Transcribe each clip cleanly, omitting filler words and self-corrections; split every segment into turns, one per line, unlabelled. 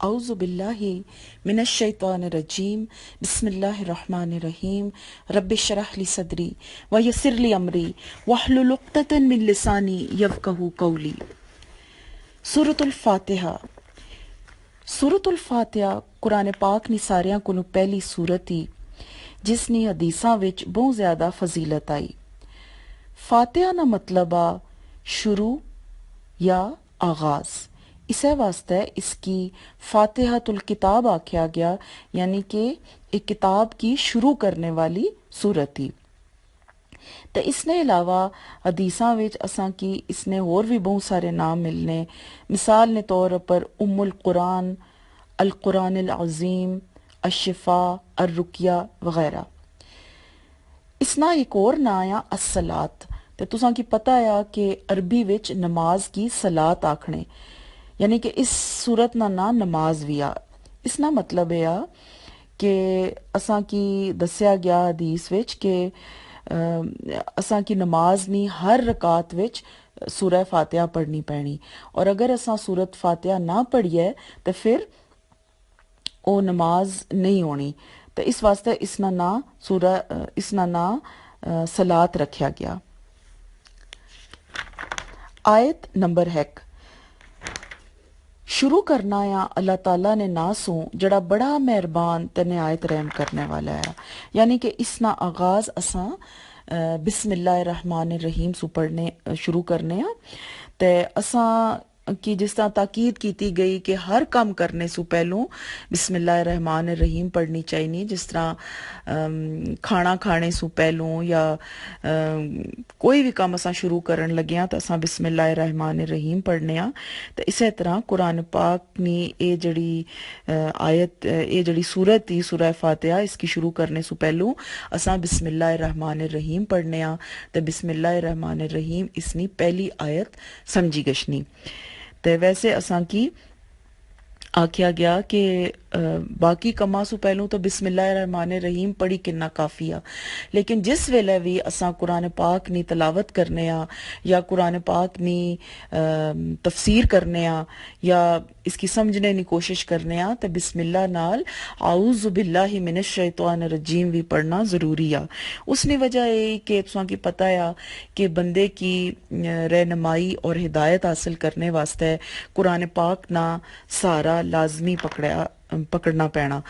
औज़ु बिल्लाहि मिनश शैतानिर रजीम बिस्मिल्लाहिर रहमानिर रहीम रब्बि शरह ली सदरी व यस्सिर ली अमरी वहलुल उक़्दतन मिन लिसानी यफ़क़हू क़ौली। सूरतुल फातिहा। सूरतुल फातिहा कुरान पाक नी सारियां कोलों पहली सूरत ही जिसनी हदीसां विच बहुत ज्यादा फजीलत आई। फातिहा ना मतलब आ शुरू या आगाज। इसे वास्ते इसकी फातिहातुल किताब आख्या गया, यानी कि एक किताब की शुरू करने वाली सूरत थी। ते इसने अलावा हदीसां विच असां की इसने और भी बहुत सारे नाम मिलने। मिसाल ने तौर पर उम्मुल कुरान, अल कुरान अल अजीम, अशिफा, अर रुकिया वगैरह। इसना एक और ना आ असलात। ते तुसां की पता है कि अरबी विच नमाज की सलात आखने, यानी कि इस सूरत ना ना नमाज भी आ। इसना मतलब है कि असां की दस्या गया हदीस विच कि असां की नमाज नी हर रकात विच सूरह फातिहा पढ़नी पैनी, और अगर असां सूरत फातिहा ना पढ़िए तो फिर ओ नमाज नहीं होनी। तो इस वास्ते इसना ना सलात रखा गया। आयत नंबर 1 शुरू करना या अल्लाह ताला ने ना सो जड़ा बड़ा मेहरबान ते निहायत रहम करने वाला है, यानी कि इसना आगाज असा बिस्मिल्लाहिर रहमानिर रहीम सु पढ़ने शुरू करने आ। ते असा कि जिस तरह ताकीद की गई कि हर काम करने सु पहलू बिस्मिल्लाहिर रहमानिर रहीम पढ़नी चाहिए। जिस तरह खाना खाने सु पहलू या कोई भी काम असा शुरू करन लगे तो असा बिस्मिल्लाहिर रहमानिर रहीम पढ़ने आ। तो इसे तरह कुरान पाक नी ये जड़ी आयत ये जड़ी सूरत थी सूरह फातिहा, इसकी शुरू करने सु पहलू असा बिस्मिल्लाहिर रहमानिर रहीम पढ़ने आ। तो बिस्मिल्लाहिर रहमानिर रहीम इसनी पहली आयत समझी गशनी। ते वैसे असा की आख्या गया कि बाकी कमा सु पहलू तो बिस्मिल्लाहिर रहमानिर रहीम पढ़ी किन्ना काफी आ, लेकिन जिस वेले भी असा कुरान पाक नी तलावत करने आ या कुरान पाक नी तफसीर करने आ या इसकी समझने की कोशिश करने आ तो बिस्मिल्लाह नाल आऊज़ु बिल्लाहि मिनश शैतानिर रजीम भी पढ़ना जरूरी आ। उसने वजह ये कि तुसां की पता है कि बंदे की रहनुमाई और हिदायत हासिल करने वास्ते कुरान पाक ना सारा लाजमी पकड़ना पैना।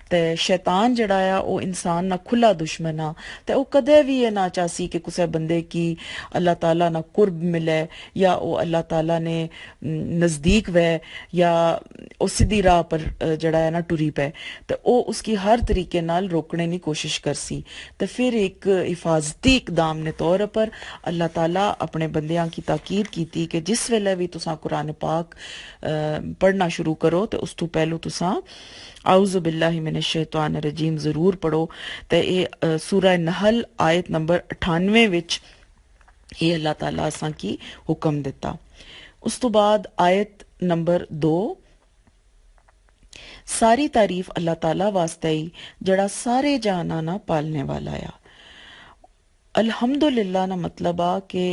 ते शैतान जड़ा आ वो इंसान ना खुला दुश्मन आ। ते वो कदे भी ये ना चाहसी कि कुछ बंदे की अल्लाह ताला ना कुर्ब मिले या वो अल्लाह ताला ने नजदीक वे या वो सीधी राह पर जड़ा है ना टुरी पे, तो वो उसकी हर तरीके नाल रोकने की कोशिश करसी। तो फिर एक हिफाजती इकदाम ने तौर पर अल्लाह ताला अपने बंदियां की ताकीद की कि जिस वेले भी तुसा कुरान पाक पढ़ना शुरू करो तो उस तो पहलू तुसा आऊज़ु बिल्लाहि मिनश शैतानिर रजीम जरूर पढ़ो। तो ये सूरह नहल आयत नंबर 98 विच ये अल्लाह ताला असां की हुक्म दिता। उस तो बाद आयत नंबर 2 सारी तारीफ अल्लाह ताला वास्ते ही जड़ा सारे जहाना ना पालने वाला आ। अल्हम्दुलिल्लाह ना मतलब आ कि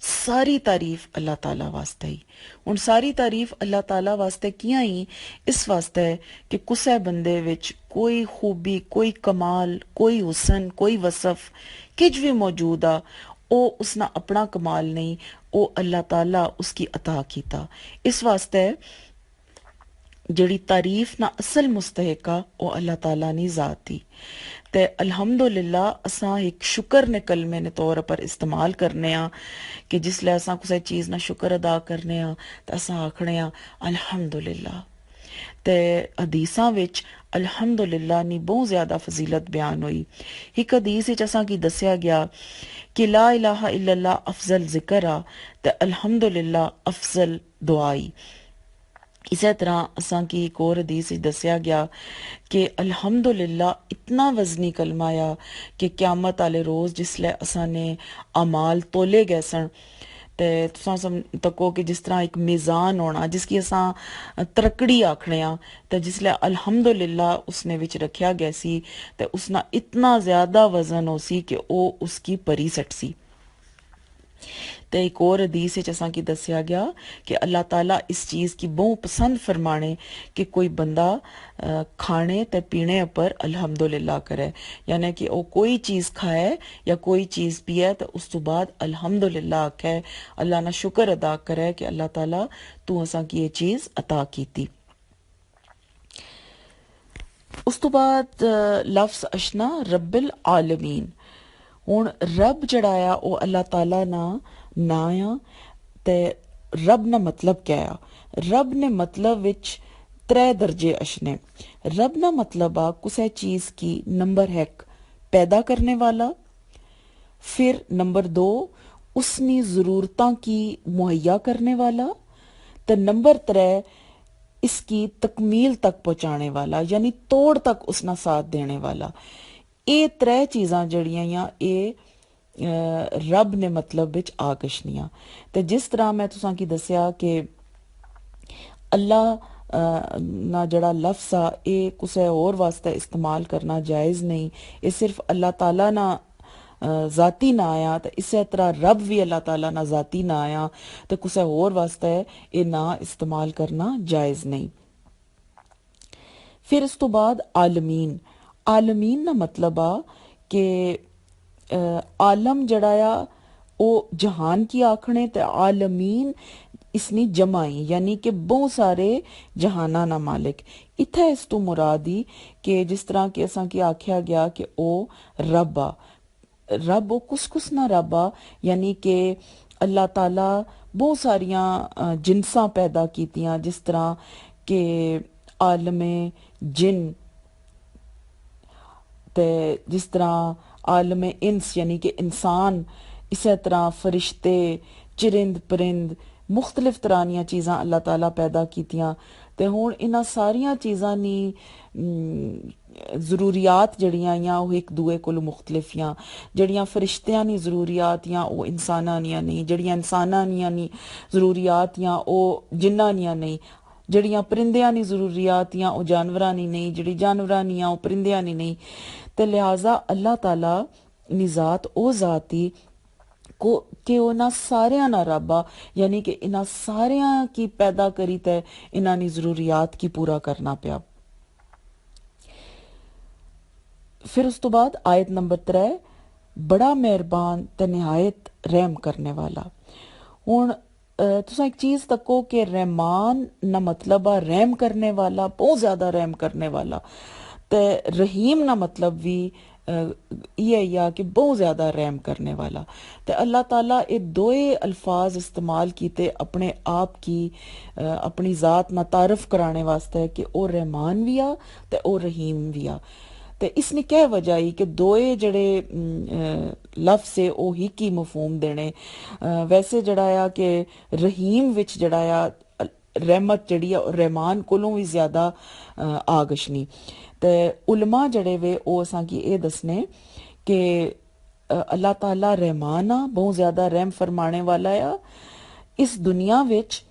सारी तारीफ अल्लाह ताला वास्ते ही। हुन सारी तारीफ अल्लाह ताला वास्ते कियां ही, इस वास्ते कि कुसै बंदे विच कोई खूबी, कोई कमाल, कोई हुसन, कोई वसफ किज भी मौजूद आ, ओ उसना अपना कमाल नहीं, ओ अल्लाह ताला उसकी अता कीता। इस वास्ते जड़ी तारीफ ना असल मुस्तहिका ओ अल्लाह ताला नी जाती। ते अल्हम्दुलिल्लाह असा एक शुक्र ने कलमे ने तौर पर इस्तेमाल करने आ कि जिसले असा कुछ चीज ना शुक्र अदा करने आ तो असा आखने आ अल्हम्दुलिल्लाह। ते हदीसां विच अल्हम्दुलिल्लाह नी बहुत ज्यादा फजीलत बयान हुई। एक हदीस विच असा की दस्या गया कि ला इलाहा इल्लल्लाह अफजल जिक्र आ ते अल्हम्दुलिल्लाह अफजल दुआई। इसी तरह असा की एक और हदीस दसिया गया कि अल्हम्दुलिल्लाह इतना वजनी कलमा आ कि क्यामत आले रोज जिसले असा ने अमाल तोले गए सन ते तुसां तको कि जिस तरह एक मीज़ान होना जिसकी असा तरकड़ी आखने आ, तो जिसले अल्हम्दुलिल्लाह उसने विच रखा गया सी ते उसना इतना ज्यादा वजन हो सी कि ओ उसकी परी सट सी। ते एक और हदीस विच असां की दस्या गया कि अल्लाह ताला इस चीज़ की बहु पसंद फरमाने कि कोई बंदा खाने ते पीने पर अल्हम्दुलिल्लाह करे, यानी कि वो कोई चीज़ खाए या कोई चीज़ पिए तो उस तो बाद अल्हम्दुलिल्लाह आखे, अल्लाह ना शुक्र अदा करे कि अल्लाह ताला तू असां की ये चीज़ अता कीती। उस तो बाद लफ्ज़ अशना रब्बिल आलमीन। हुण रब जड़ा आ वो अल्लाह ताला ना ना आ ते रब ना मतलब क्या आ? रब ने मतलब विच त्रै दर्जे अशने। रब ना मतलब आ कुसै चीज की नंबर 1 पैदा करने वाला, फिर नंबर 2 उसनी जरूरतां की मुहैया करने वाला, ते नंबर 3 इसकी तकमील तक पहुंचाने वाला, यानी तोड़ तक उसना साथ देने वाला। ये त्रै चीज़ां जड़ियां रब ने मतलब विच आ गशनियां। ते जिस तरह मैं तुसां की दस्या कि अल्लाह ना जड़ा लफ्ज़ आ एह् कुसै होर वास्ते इस्तेमाल करना जायज़ नहीं, एह् सिर्फ अल्लाह ताला ना जाती ना आया, ते इस्सै तरह रब भी अल्लाह ताला ना जाती ना आया, ते कुसै होर वास्ते एह् ना इस्तेमाल करना जायज़ नहीं। फिर इस तो बाद आलमीन। आलमीन ना मतलब आ कि आलम जड़ा आ ओ जहान की आखने, ते आलमीन इसनी जमाई यानी कि बहुत सारे जहाना ना मालिक। इत्थै इस तो मुरादी कि जिस तरह कि असां की आख्या गया कि ओ रब आ, रब ओ कुस ना रब आ, यानी कि अल्लाह ताला बहुत सारियां जिनसां पैदा कीतियां, जिस तरह कि आलमे जिन, ते जिस तरह आलम इंस यानी कि इंसान, इसे तरह फरिश्ते, चिरिंद परिंद, मुख्तलिफ तरह दियां चीज़ां अल्लाह ताला पैदा कीतियां। ते हुण इन्हां सारियां चीज़ां नी जरूरियात जड़ियां आइयां ओह एक दूए कोल मुख्तलिफ यां। जड़ियां फरिश्तियां नी जरूरियात यां ओह इंसानां नियां नहीं, जड़ियां इंसानां नियां नी जरूरियात यां ओह जिन्नां नियां नहीं, जड़ियां परिंदियां नी जरूरियात यां ओह जानवरां नी नहीं, जड़ी जानवरां नी ओह परिंदियां नी नहीं। ते लिहाजा अल्लाह ताला नी जात ओ जाती को कि उन्हां सारियां ना रब आ, यानी कि इन्हां सारियां की पैदा करी ते इन्हां नी जरूरियात की पूरा करना पिया। फिर उस तो बाद आयत नंबर 3, बड़ा मेहरबान ते निहायत रहम करने वाला। हुण तुसां एक चीज तको कि रहमान ना मतलब आ रहम करने वाला, बहुत ज्यादा रहम करने वाला, ते रहीम ना मतलब भी ये या कि बहुत ज्यादा रहम करने वाला। ते अल्लाह ताला ये दोए अल्फाज इस्तेमाल कीते अपने आप की अपनी जात ना तारफ कराने वास्ते कि ओ रहमान भी आ ते ओ रहीम भी आ। ते इसनी क्या वजह आई कि दोए जड़े लफ्ज से ओ ही की मफहूम देने। वैसे जड़ा आ कि रहीम विच जड़ा आ रहमत जड़ी आ रहमान कोलों भी ज्यादा आगशनी। ते उलमा जड़े वे ओ असां की एह् दसने कि अल्लाह ताला रहमान आ, बहुत ज्यादा रहम फरमाने वाला आ। इस दुनिया विच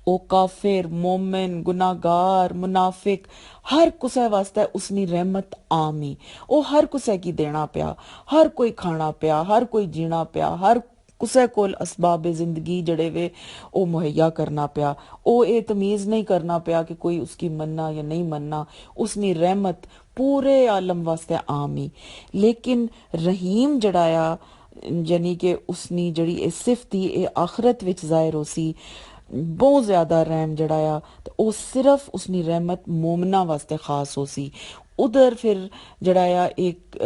ओ काफिर, मोमिन, गुनाहगार, मुनाफिक हर कुसै वास्ते उसनी रहमत आम ही। ओ हर कुसै की देना पिया, हर कोई खाना पिया, हर कोई जीना पिया, हर कुसै कोल असबाब जिंदगी जड़े वे ओ मुहैया करना पिया। ओ ये तमीज नहीं करना पिया कि कोई उसकी मन्ना या नहीं मन्ना, उसनी रहमत पूरे आलम वास्ते आम ही। लेकिन रहीम जड़ा आ यानी कि उसनी जड़ी ए सिफत ही ए आखरत विच जाहिर होसी, बहुत ज्यादा रहम जड़ा आ, ते ओ सिर्फ उसनी रहमत मोमना वास्ते खास होसी। उधर फिर जड़ा आ एक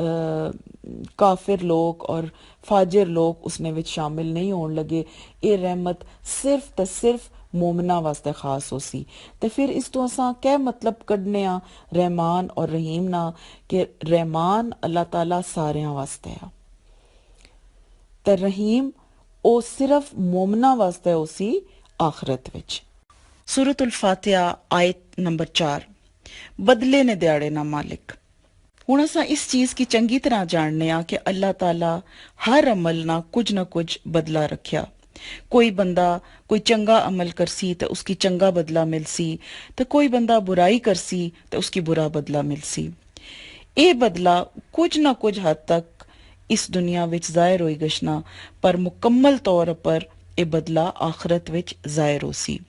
काफिर लोग और फाजिर लोग उसने विच शामिल नहीं होने लगे। ये रहमत सिर्फ ते सिर्फ मोमना वास्ते खास होसी। ते फिर इस तो असां क्या मतलब कड्ढने आ रहमान और रहीम ना कि रहमान अल्लाह ताला सारियां वास्ते आ, ते रहीम ओ सिर्फ मोमना वास्ते होसी आखरत विच। सूरतुल फातिहा आयत नंबर 4, बदले ने दिहाड़े ना मालिक। हुण असां इस चीज की चंगी तरह जानने आ कि अल्लाह ताला हर अमल ना कुछ बदला रखिया। कोई बंदा कोई चंगा अमल करसी ते उसकी चंगा बदला मिलसी, ते कोई बंदा बुराई करसी ते उसकी बुरा बदला मिलसी। ये बदला कुछ ना कुछ हद तक इस दुनिया विच ज़ाहिर होई गशना, पर मुकम्मल तौर पर ए बदला आखरत विच ज़ाहिर होसी।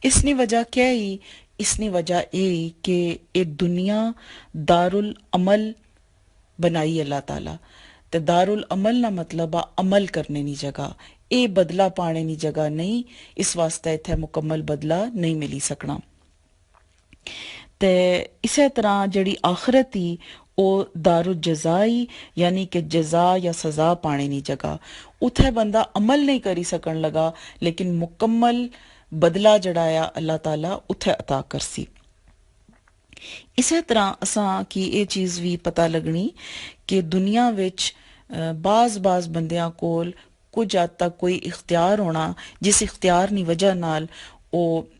इसनी वजह क्या ही? इसनी वजह ये कि ए दुनिया दारुल अमल बनाई अल्लाह ताला, ते दारुल अमल ना मतलब आ अमल करने नी जगह, ए बदला पाने नी जगह नहीं। इस वास्ते इत्थे मुकम्मल बदला नहीं मिली सकना। ते इसे तरह जड़ी आखरत ही ਉਹ ਦਾਰੂ ਜਜ਼ਾਈ यानी कि जजा या सजा पाने नी जगह, उथे बंदा अमल नहीं करी सकन लगा, लेकिन मुकम्मल बदला जड़ा आ अल्लाह ताला उथे अता करसी। इसे तरह असां की ये चीज़ भी पता लगनी कि दुनिया विच बाज बाज बंदियां कोल कुछ हद तक कोई इख्तियार होना, जिस इख्तियार नी वजह नाल ਉਹ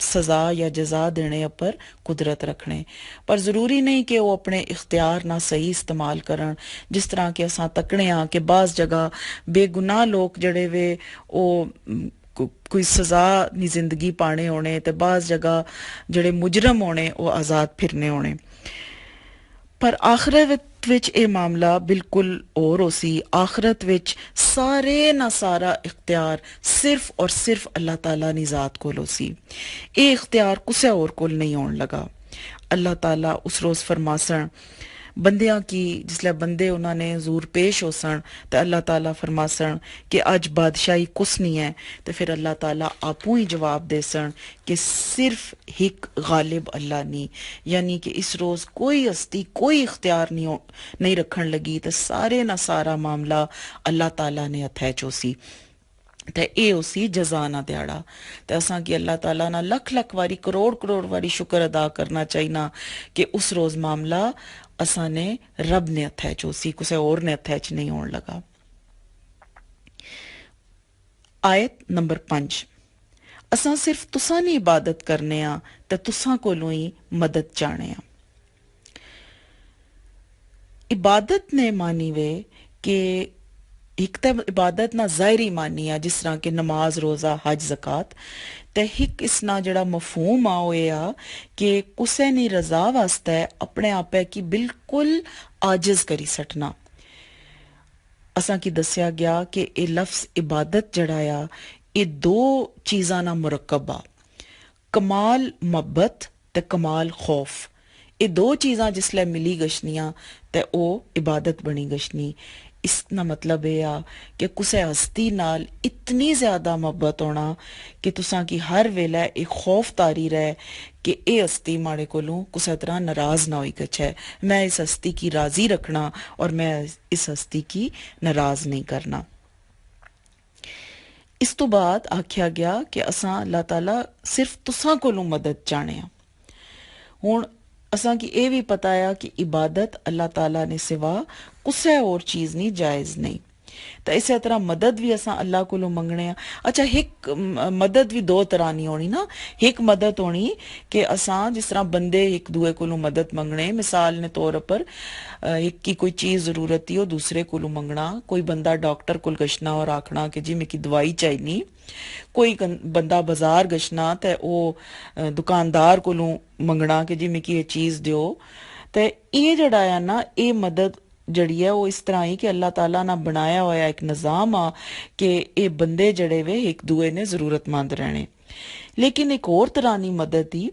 सज़ा या जजा देने पर कुदरत रखने, पर ज़रूरी नहीं कि वो अपने इख्तियार ना सही इस्तेमाल करन। जिस तरह के असां तकने हाँ कि बाज़ जगह बेगुनाह लोग जड़े वे कोई सज़ा नी जिंदगी पाने होने, ते बाज़ जगह जड़े मुजरम होने वो आज़ाद फिरने होने। पर आखरत विच ए मामला बिल्कुल और होसी। आखरत विच सारे ना सारा इख्तियार सिर्फ और सिर्फ अल्लाह ताला नी जात कोल होसी। ए इख्तियार कुसे और कोल नहीं होन लगा। अल्लाह ताला उस रोज फरमासन बंदियां की, जिसले बंदे उन्होंने जूर पेश होसन, तो अल्लाह ताला फरमासन कि अज बादशाही कुछ नहीं है, तो फिर अल्लाह ताला आपू ही जवाब देसन कि सिर्फ हिक गालिब अल्लाह नहीं, यानी कि इस रोज कोई हस्ती कोई इख्तियार नहीं रखन लगी, तो सारे ना सारा मामला अल्लाह ताला ने हथै चोसी। ते ए उसी जजाना दिहाड़ा, ते असां की अल्लाह ताला ना लख लख वारी करोड़ करोड़ वारी शुक्र अदा करना चाहिए कि उस रोज मामला असां ने रब ने हथै चोसी, कुसे और ने हथै च नहीं होन लगा। आयत नंबर 5, असां सिर्फ तुसां नी इबादत करने आ ते तुसां कोलों ही मदद चाहने आ। इबादत ने मानी वे कि एक तो इबादत ना ज़ाहिरी मानी आ, जिस तरह के नमाज रोज़ा हज ज़कात, ते हिक इस ना जड़ा मफहूम आ होए आ कि कुसे नी रजा वास्ते अपने आपे की बिल्कुल आजिज करी सटना। असां की दसिया गया कि ए लफ्ज इबादत जड़ा आ ये दो चीज़ां ना मुरक्कब आ, कमाल मुहब्बत ते कमाल खौफ। ये दो चीज़ां जिसले मिली गशनियां ते ओ इबादत बनी गशनी। इसका मतलब यह आ कि कुसे हस्ती नाल इतनी ज्यादा मोहब्बत होना कि तुसां की हर वेले एक खौफ तारी रहे कि ए हस्ती माड़े कोलों कुसे तरह नाराज ना होई गच्छे, मैं इस हस्ती की राजी रखना और मैं इस हस्ती की नाराज नहीं करना। इस तो बाद आख्या गया कि असां अल्लाह ताला सिर्फ तुसां कोलों मदद चाहने आ। हुण असां की ए भी पता है कि इबादत अल्लाह ताला ने सिवा कुसे और चीज नहीं जायज नहीं, तो इस तरह मदद भी असां अल्लाह कोलों मंगने आ। अच्छा, एक मदद भी दो तरह नहीं होनी ना। एक मदद होनी कि असां जिस तरह बंदे एक दूए कोलों मदद मंगने, मिसाल ने तौर पर एक की कोई चीज जरूरत ही हो दूसरे कोलों मंगना। कोई बंदा डॉक्टर कोल गशना और आखना कि जी मिकी दवाई चाहिए, कोई बंदा बाजार गशना ते ओ दुकानदार कोलों मंगना कि जी मिकी ये चीज दियो। ते ये जड़ा है ना, ये मदद जड़ी है वो इस तरह ही कि अल्लाह ताला ना बनाया होया एक निजाम आ कि ये बंदे जड़े वे एक दूए ने जरूरतमंद रहने। लेकिन एक और तरह की मदद ही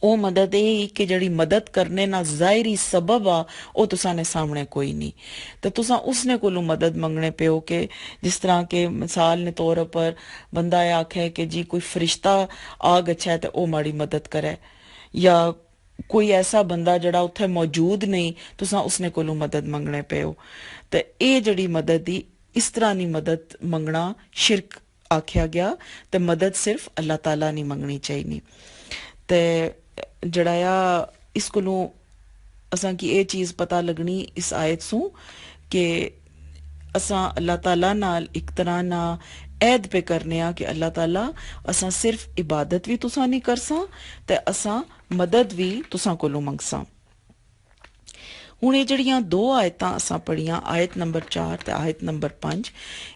ਉਹ ਮਦਦ ਇਹ ਕਿ ਜਿਹੜੀ ਮਦਦ ਕਰਨੇ ਨਾ ਜ਼ਾਹਿਰੀ ਸਬਬ ਆ ਉਹ ਤੁਸਾਂ ਨੇ ਸਾਹਮਣੇ ਕੋਈ ਨਹੀਂ, ਤੇ ਤੁਸਾਂ ਉਸਨੇ ਕੋਲੋਂ ਮਦਦ ਮੰਗਣੇ ਪਿਓ ਕਿ ਜਿਸ ਤਰ੍ਹਾਂ ਕਿ ਮਿਸਾਲ ਨੇ ਤੌਰ पर बंदा आखे कि जी कोई फरिश्ता आ गच्छा है तो वो माड़ी मदद करे, या कोई ऐसा बंदा जड़ा उत्थे मौजूद नहीं तुसां उसने कोलों मदद मंगने पियो। ते ये जड़ी मदद ही इस तरह नी मदद मंगना शिरक आख्या गया, ते मदद सिर्फ अल्लाह ताला नहीं मंगनी चाहिए। ते जड़ा इस कोलों असां की ये चीज पता लगनी इस आयत सू कि असां अल्लाह ताला नाल एक तरह ना ऐद पे करने आ कि अल्लाह ताला असां सिर्फ इबादत भी तुसां नहीं करसां ते असां मदद भी तुसां कोलों मंगसां। हुण ये जड़ियां दो आयतां असां पढ़ियां, आयत नंबर 4 ते आयत नंबर 5,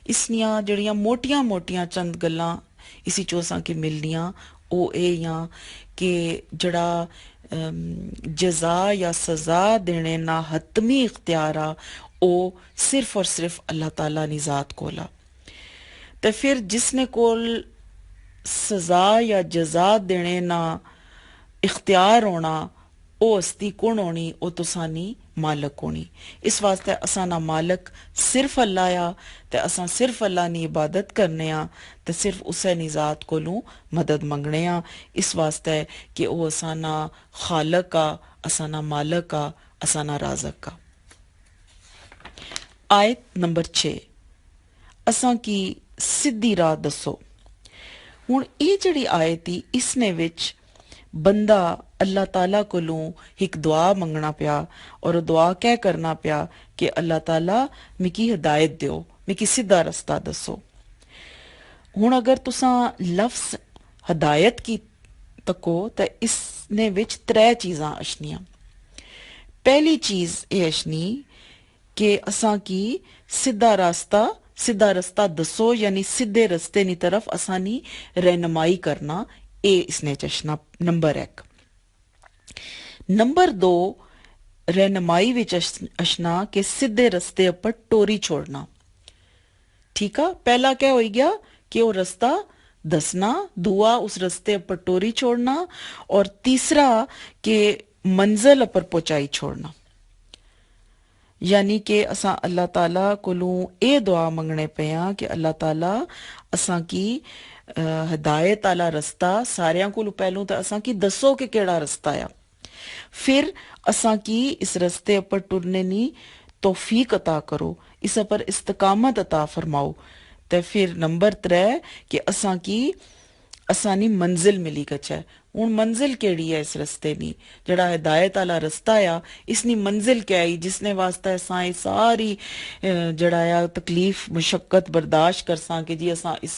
इसनियां जड़ियां मोटियां मोटियां चंद गल्लां इसी चो असां की मिलनियां ओ ए कि जड़ा जजा या सजा देने ना हतमी इख्तियार आ ਉਹ ਸਿਰਫ ਔਰ ਸਿਰਫ ਅੱਲਾਹ ਤਾਲਾ ਦੀ ਜ਼ਾਤ ਕੋਲ ਆ। ਤੇ ਫਿਰ ਜਿਸਨੇ ਕੋਲ ਸਜ਼ਾ ਜਾਂ ਜਜ਼ਾ ਦੇਣੇ ਨਾ इख्तियार होना, ओ हस्ती कौन होनी, ओ तुसानी मालक होनी। इस वास्ते असा ना मालक सिर्फ अल्लाह आ, ते असा सिर्फ अल्लाह नी इबादत करने आ, ते सिर्फ उसे निजात कोलों मदद मंगने आ। इस वास्ते कि ओ असा ना खालक आ, असा ना मालक आ, असा ना राजक आ। आयत नंबर 6, असा की सिद्धी राह दसो। हुण ये जिहड़ी आयत ही इसने विच बंदा अल्लाह ताला कोलों एक दुआ मंगना पिया, और दुआ क्या करना पिया कि अल्लाह ताला मिकी हिदायत दियो, मिकी सीधा रस्ता दसो। हुण अगर तुसा लफ्ज हिदायत की तको तो इसने विच त्रै चीज़ां अशनियां। पहली चीज ये अशनी कि असा की सीधा रस्ता दसो, यानी सीधे रस्ते नी तरफ असानी रहनुमाई करना, ए इसने चशना नंबर 1। नंबर 2, रहनुमाई विच अशना के सीधे रस्ते पर टोरी छोड़ना। ठीक है, पहला क्या हो गया कि वो रास्ता दसना, दुआ उस रस्ते पर टोरी छोड़ना, और तीसरा कि मंजिल पर पहुंचाई छोड़ना। यानी कि असा अल्लाह ताला कोलों ए दुआ मंगने पे कि अल्लाह ताला असा की हिदायत आला रस्ता सारियां को पहलू तो असा की दसो कि केड़ा रस्ता आ, फिर असा की इस रस्ते पर टुरने नी तौफीक अता करो, इस पर इस्तकामत अता फरमाओ। ते फिर नंबर 3 कि असा की असानी मंजिल मिली गच्छे। हुण मंजिल केड़ी है इस रस्ते नी, जड़ा हिदायत आला रस्ता आ, इसनी मंजिल क्या आई जिसने वास्ते असा सारी जड़ा आ तकलीफ मुशक्कत बर्दाश्त कर सा कि जी असा इस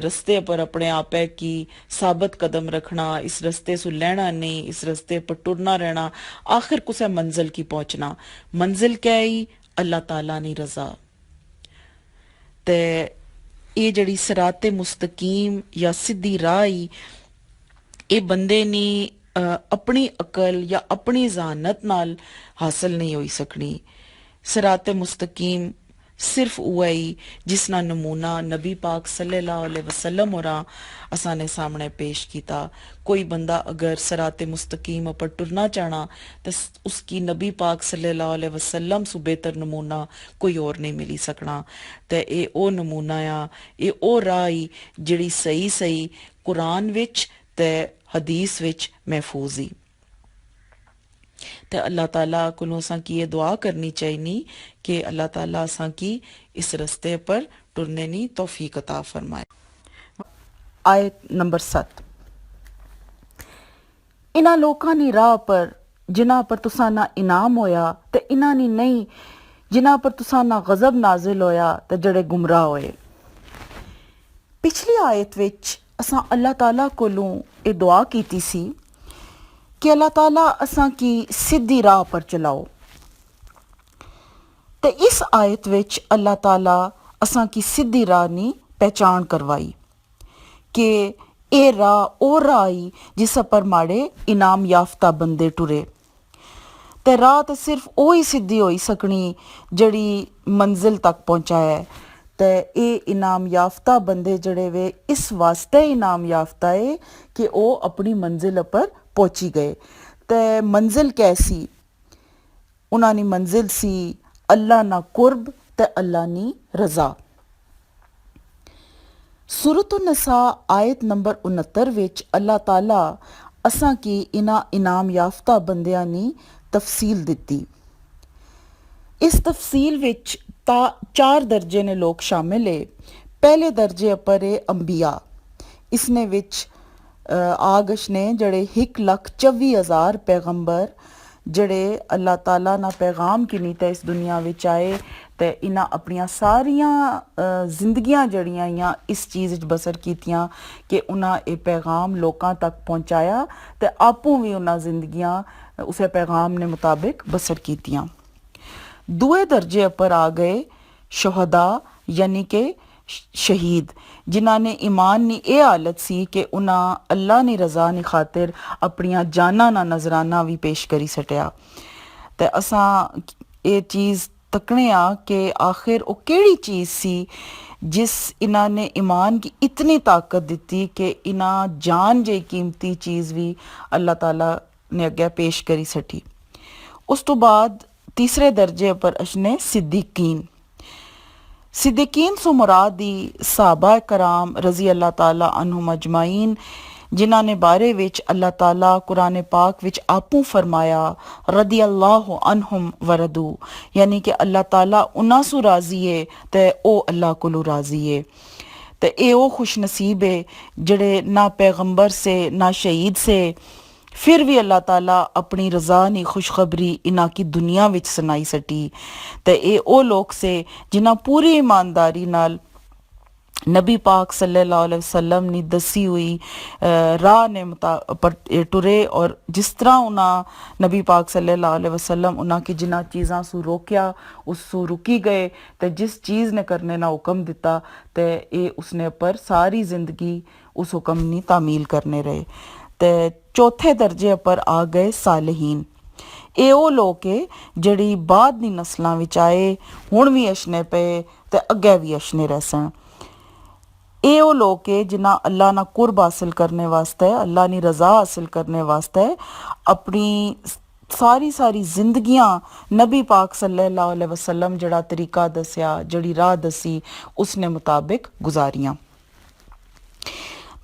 रस्ते पर अपने आपे की साबित कदम रखना, इस रस्ते सु लेना नहीं, इस रस्ते पर टुरना रहना, आखिर कुसे मंजिल की पहुंचना। मंजिल क्या आई? अल्लाह ताला नी रजा। ते ये जड़ी सराते मुस्तकीम या सीधी राह ये बंदे नी अपनी अकल या अपनी जहानत नाल हासिल नहीं हो सकनी। सराते मुस्तकीम सिर्फ हुआ ही जिसना नमूना नबी पाक सल्लल्लाहु अलैहि वसल्लम और असाने सामने पेश किया। कोई बंदा अगर सराते मुस्तकीम पर टुरना चाहना तो उसकी नबी पाक सल्लल्लाहु अलैहि वसल्लम सु बेहतर नमूना कोई और नहीं मिली सकना। ते ए ओ नमूना आ, ए ओ राह जिहड़ी सही सही कुरान विच ते हदीस विच महफूज ही। ते अल्लाह ताला को असा की ये दुआ करनी चाहिए कि अल्लाह ताला असा की इस रस्ते पर टुरने नी तौफीक अता फरमाए। आयत नंबर 7, इन्हां लोकां नी राह पर जिन्हां पर तुसा ना इनाम होया ते इन्हां नी नहीं जिन्हां पर तुसा ना गजब नाजिल होया ते जड़े गुमराह होए। पिछली आयत विच असा अल्लाह ताला कोलों ये दुआ कीती सी कि अल्लाह ताला असा की सीधी राह पर चलाओ। ते इस आयत विच अल्लाह ताला असा की सीधी राह नी पहचान करवाई कि ए राह ओ राह जिस पर माड़े इनाम याफ्ता बंदे टुरे। ते राह तो सिर्फ ओ ही सीधी होई सकनी जड़ी मंजिल तक पहुंचाए। ते ए इनाम याफ्ता बंदे जड़े वे इस वास्ते इनाम याफ्ता है कि ओ अपनी मंजिल पर पहुंची गए। ते मंजिल कैसी? उन्हां नी मंजिल सी अल्लाह ना कुर्ब ते अल्लाह नी रजा। सूरत निसा आयत नंबर 69 विच अल्लाह ताला असा की इना इनाम याफ्ता बंदियां नी तफसील दिती। इस तफसील विच 4 दर्जे ने लोग शामिल है। पहले दर्जे पर है अंबिया, इसने विच आगश ने जड़े 1,24,000 पैगंबर जड़े अल्लाह ताला ना पैगाम की नीता इस दुनिया विच आए ते इन्हां अपनियां सारियां जिंदगियां जड़ियां इस चीज़ विच बसर कीतियां कि उन्हां ये पैगाम लोकां तक पहुंचाया ते आपूं भी उन्हां जिंदगियां उसे पैगाम ने मुताबिक बसर कीतियां। दूए दर्जे पर आ गए शोहदा यानी कि शहीद, जिन्हां ने ईमान नी ये हालत सी कि उन्हां अल्लाह नी रजा नी खातिर अपनियां जाना ना नजराना भी पेश करी सटिया। ते असां ये चीज़ ਤੱਕਣੇ ਆ ਕਿ ਆਖਿਰ ਉਹ ਕਿਹੜੀ ਚੀਜ਼ ਸੀ ਜਿਸ ਇਹਨਾਂ ਨੇ ਈਮਾਨ ਕੀ ਇਤਨੀ ਤਾਕਤ ਦਿੱਤੀ ਕਿ ਇਹਨਾਂ ਜਾਨ ਜਿਹੀ ਕੀਮਤੀ ਚੀਜ਼ ਵੀ ਅੱਲਾਹ ਤਾਲਾ ਨੇ ਅੱਗੇ ਪੇਸ਼ ਕਰੀ ਸਟੀ। ਉਸ ਤੋਂ ਬਾਅਦ ਤੀਸਰੇ ਦਰਜੇ ਪਰ ਅਸ਼ਨੇ सिद्दीकीन। सिद्दीकीन सो मुरादी साहबा कराम रजी अल्लाह ताला अनहुम अजमाइन जिन्हां ने बारे विच अल्लाह ताला कुरान पाक विच आपू फरमाया रदी अल्लाह अनहुम वरदू, यानी कि अल्लाह ताला उन्हां सु राजी है ते ओ अल्लाह कोलू राजी है। ते ए ओ खुश नसीब है जड़े ना पैगंबर से ना शहीद से फिर भी अल्लाह ताला अपनी रज़ा नी खुशखबरी इन्हां की दुनिया विच सुनाई सटी। ते ए ओ लोग से जिन्हां पूरी ईमानदारी नाल नबी पाक सल्लल्लाहु अलैहि वसल्लम ने दसी हुई राह ने पर टुरे, और जिस तरह उन्हें नबी पाक सल्लल्लाहु अलैहि वसल्लम उन्हें की जिन्हां चीज़ां सू रोकिया उस सू रुकी गए, तो जिस चीज़ ने करने ना हुक्म दिता तो ये उसने पर सारी जिंदगी उस हुक्म नी तामील करने रहे। तो चौथे दर्जे पर आ गए सालिहीन। ਇਹ ਉਹ ਲੋਕ ਏ ਜਿਹੜੀ ਬਾਅਦ ਦੀ ਨਸਲਾਂ ਵਿੱਚ ਆਏ, ਹੁਣ ਵੀ ਅਸ਼ਨੇ ਪਏ ਤੇ ਅੱਗੇ ਵੀ ਅਸ਼ਨੇ ਰਹਿਸਣ। ਇਹ ਉਹ ਲੋਕ ਏ ਜਿਨ੍ਹਾਂ ਅੱਲਾ ਨਾਲ ਕੁਰਬ ਹਾਸਿਲ ਕਰਨੇ ਵਾਸਤੇ, ਅੱਲਾ ਦੀ ਰਜ਼ਾ ਹਾਸਿਲ ਕਰਨੇ ਵਾਸਤੇ ਆਪਣੀ ਸਾਰੀ ਜ਼ਿੰਦਗੀਆਂ ਨਬੀ ਪਾਕ ਸੱਲੱਲਾਹੁ अलैहि वसल्लम ਜਿਹੜਾ ਤਰੀਕਾ ਦੱਸਿਆ, ਜਿਹੜੀ ਰਾਹ ਦਸੀ ਉਸਨੇ ਮੁਤਾबिक ਗੁਜ਼ਾਰੀਆਂ।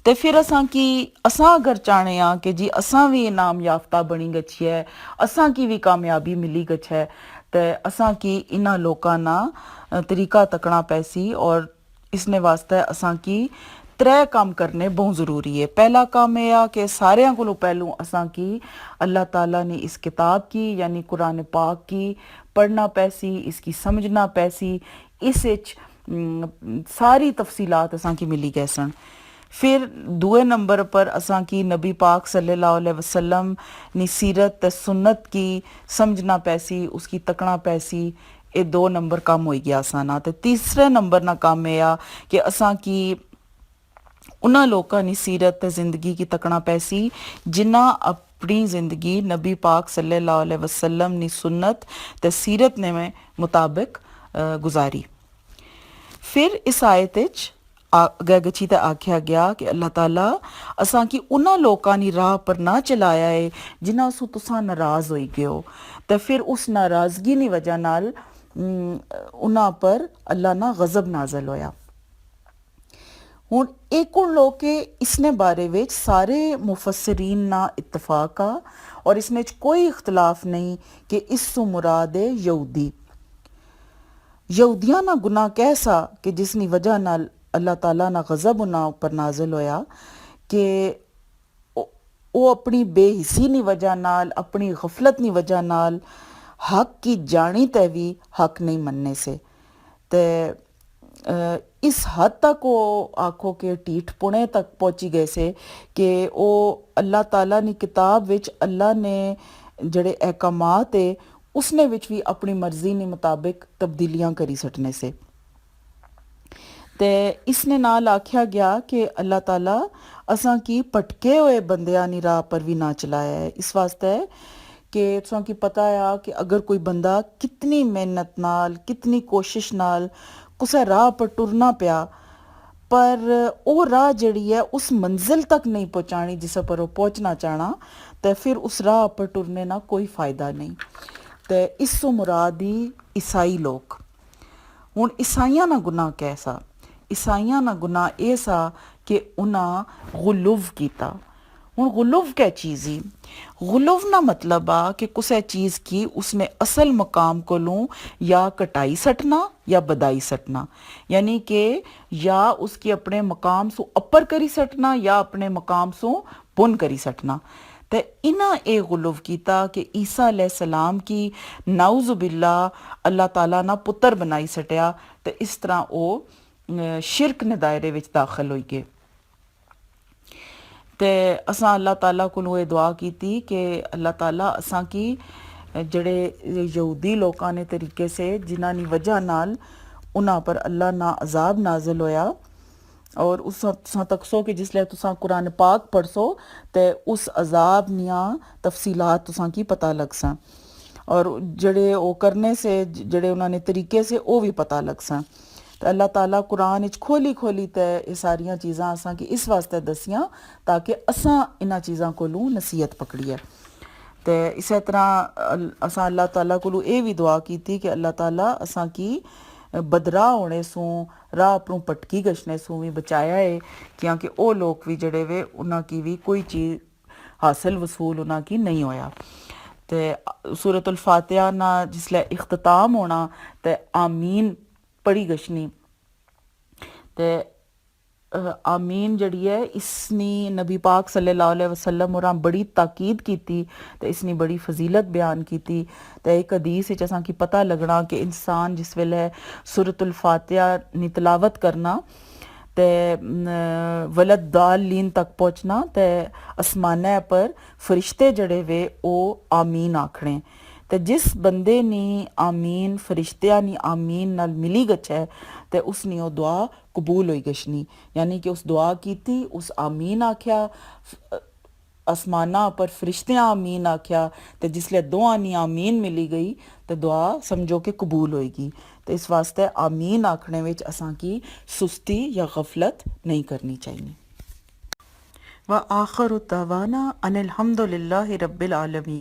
ਤੇ ਫਿਰ ਅਸਾਂ ਅਗਰ ਚਾਹਣੇ ਆ ਕਿ ਜੀ ਅਸਾਂ ਵੀ ਇਨਾਮ ਯਾਫਤਾ ਬਣੀ ਗਛੀ ਹੈ, ਅਸਾਂ ਕੀ ਵੀ ਕਾਮਯਾਬੀ ਮਿਲੀ ਗਛ ਹੈ, ਤੇ ਅਸਾਂ ਕੀ ਇਹਨਾਂ ਲੋਕਾਂ ਨਾਲ ਤਰੀਕਾ ਤੱਕਣਾ ਪੈਸੀ। ਔਰ इसने वास्ते असां की त्रै काम करने बहुत ज़रूरी है। पहला काम यह आ कि सारियां कोलों पहलू असां की अल्लाह ताला ने इस किताब की यानी कुरान पाक की पढ़ना पैसी, इसकी समझना पैसी, इस सारी तफसीलात असां की मिली गए सन। फिर दूए नंबर पर असां की नबी पाक सल्लल्लाहु अलैहि वसल्लम नी सीरत ते सुन्नत की समझना पैसी, उसकी तकना पैसी। ये 2 नंबर काम हो गया असाना। ते तीसरे नंबर ना काम यह आ कि असां की उन्हां लोकां नी सीरत ते जिंदगी की तकना पैसी जिन्हां अपनी जिंदगी नबी पाक सल्लल्लाहु अलैहि वसल्लम नी सुन्नत ते सीरत ने में मुताबिक गुजारी। फिर इस आयत विच अगे गची ते आख्या गया कि अल्लाह ताला असां की उन्हां लोकां नी राह पर ना चलाया है जिन्हां सु तुसां नाराज होई गए हो। ते फिर उस नाराजगी नी वजह नाल उन्हां पर अल्लाह ना गजब नाजल होया। हुण एक लोग के इसने बारे विच सारे मुफस्सिरीन ना इत्तफाक आ और इसने कोई इख्तलाफ नहीं कि इससे मुराद है यहूदी। यहूदियां ना गुनाह कैसा कि जिसनी वजह नाल अल्लाह ताला ना गजब उन्हां उपर नाजल होया कि वो अपनी बेहिसी नी वजह नाल, अपनी गफलत नी वजह नाल हक की जानी ते भी हक नहीं मनने से। ते इस हद तक वो आखो के टीठ पुणे तक पहुंची गए से कि वो अल्लाह ताला नी किताब विच अल्लाह ने जड़े अहकामात है उसने विच भी अपनी मर्जी ने मुताबिक तब्दीलियां करी सटने से। ते इसने नाल आख्या गया कि अल्लाह ताला असां की भटके हुए बंदियां नी राह पर भी ना चलाया है। इस वास्ते कि तुसां की पता है कि अगर कोई बंदा कितनी मेहनत नाल, कितनी कोशिश नाल कुसै राह पर टुरना पिया पर वो राह जड़ी है उस मंजिल तक नहीं पहुँचानी जिस पर वो पहुँचना चाहना, तो फिर उस राह पर टुरने ना कोई फ़ायदा नहीं। तो इस मुरादी ईसाई लोग। हुण ईसाइयां ना गुनाह कैसा? ईसाइयां ना गुनाह ऐसा कि उन्हें गुलुव कीता। हुण गुलुव क्या चीज़ ही? गुलुव ना मतलब आ कि कुछ चीज़ की उसने असल मकाम को लूँ या कटाई सटना या बदाई सटना, यानी कि या उसकी अपने मकाम सो अपर करी सटना या अपने मकाम सो बुन करी सटना। तो इन्हें ए गुलुव कीता कि ईसा अलैहिस्सलाम की नाउज़ुबिल्ला अल्लाह ताला ना पुत्र बनाई सटिया। तो इस तरह वो शिरक ने दायरे विच दाखिल होई गए। ते असां अल्लाह ताला को ये दुआ की थी कि अल्लाह ताला असां की जड़े यहूदी लोगों ने तरीके से जिन्हां नी वजह नाल उन्हां पर अल्लाह ना अजाब नाजिल होया। और उस तुसां तकसो कि जिसले तुसां कुरान पाक पढ़सो ते उस अजाब निया तफसीलात तुसां की पता लगसा। और ਜਿਹੜੇ ਉਹ ਕਰਨੇ ਸੇ ਜਿਹੜੇ ਉਹਨਾਂ ਨੇ ਤਰੀਕੇ ਸੇ ਉਹ ਵੀ ਪਤਾ ਲੱਗ ਸਾਂ ਤੇ ਅੱਲਾਹ ਤਾਲਾ ਕੁਰਾਨ ਵਿੱਚ ਖੋਲੀ ਖੋਲੀ ਤੇ ਇਹ ਸਾਰੀਆਂ ਚੀਜ਼ਾਂ ਅਸਾਂ ਕਿ ਇਸ ਵਾਸਤੇ ਦਸੀਆਂ ਤਾਂ ਕਿ ਅਸਾਂ ਇਹਨਾਂ ਚੀਜ਼ਾਂ ਕੋਲੋਂ ਨਸੀਹਤ ਪਕੜੀਏ ਤੇ ਇਸੇ ਤਰ੍ਹਾਂ ਅਸਾਂ ਅੱਲਾਹ ਤਾਲਾ ਕੋਲੋਂ ਇਹ ਵੀ ਦੁਆ ਕੀਤੀ ਕਿ ਅੱਲਾਹ ਤਾਲਾ ਅਸਾਂ ਕੀ ਬਦਰਾ ਹੋਣੇ ਸੋਂ ਰਾਹ ਆਪਣੋਂ ਪਟਕੀ ਗਸ਼ਨੇ ਸੋਂ ਵੀ ਬਚਾਇਆ ਹੈ ਕਿਉਂਕਿ ਉਹ ਲੋਕ ਵੀ ਜਿਹੜੇ ਵੇ ਉਹਨਾਂ ਕੀ ਵੀ ਕੋਈ ਚੀਜ਼ ਹਾਸਲ ਵਸੂਲ ਉਹਨਾਂ ਕੀ ਨਹੀਂ ਹੋਇਆ ਤੇ ਸੂਰਤੁਲ ਫਾਤਿਹਾ ਨਾਲ ਜਿਸਲੇ ਇਖਤਤਾਮ ਹੋਣਾ ਤੇ ਆਮੀਨ ਪੜੀ ਗਸ਼ਨੀ ਤੇ आमीन जड़ी है इसनी नबी पाक सल्लल्लाहु अलैहि वसल्लम और बड़ी ताकीद की ते इसनी बड़ी फजीलत बयान की ते एक हदीस विच असां की पता लगना कि इंसान जिस वेले सूरतुल फातिहा नी तिलावत करना ते वलद दालीन तक पहुंचना ते आसमाने पर फरिश्ते जड़े वे ओ आमीन आखने ते जिस बंदे नी आमीन फरिश्तिया नी आमीन नाल मिली गच्छे ते उसनी ओ दुआ कबूल होई गशनी यानी कि उस दुआ की थी उस आमीन आख्या आसमाना पर फरिश्तियां आमीन आख्या ते जिसले दुआ नी आमीन मिली गई ते दुआ समझो कि कबूल होएगी तो इस वास्ते आमीन आखने विच असां की सुस्ती या गफलत नहीं करनी चाहिए व आखिरु दावाना अनिल हम्दुलिल्लाहि रब्बिल आलमीन।